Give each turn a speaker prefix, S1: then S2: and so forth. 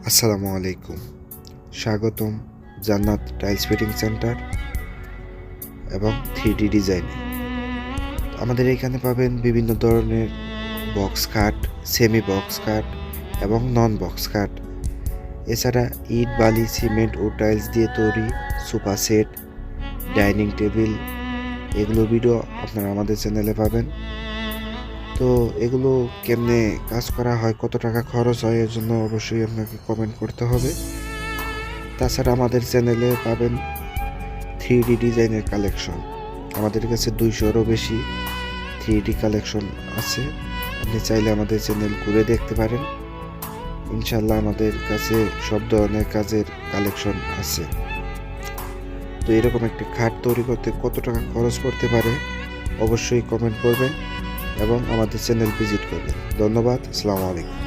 S1: আসসালামু আলাইকুম। স্বাগতম জান্নাত টাইলস ফিটিং সেন্টার এবং 3D ডিজাইনে। আমাদের এখানে পাবেন বিভিন্ন ধরনের box cut, semi box cut এবং নন বক্স কাট। এছাড়া ইট, বালি, সিমেন্ট ও টাইলস দিয়ে তৈরি সোফা সেট, ডাইনিং টেবিল, এগুলো ভিডিও আপনারা আমাদের চ্যানেলে পাবেন। তো এগুলো কেমনে কাজ করা হয়, কত টাকা খরচ হয়, এর জন্য অবশ্যই আপনাকে কমেন্ট করতে হবে। তাছাড়া আমাদের চ্যানেলে পাবেন 3D ডিজাইনের কালেকশন। আমাদের কাছে 200-এরও বেশি 3D কালেকশন আছে। আপনি চাইলে আমাদের চ্যানেল ঘুরে দেখতে পারেন। ইনশাল্লাহ আমাদের কাছে সব ধরনের কাজের কালেকশন আছে। তো এরকম একটি খাট তৈরি করতে কত টাকা খরচ পড়তে পারে অবশ্যই কমেন্ট করবেন এবং আমাদের চ্যানেল ভিজিট করবেন। ধন্যবাদ। আসসালামু আলাইকুম।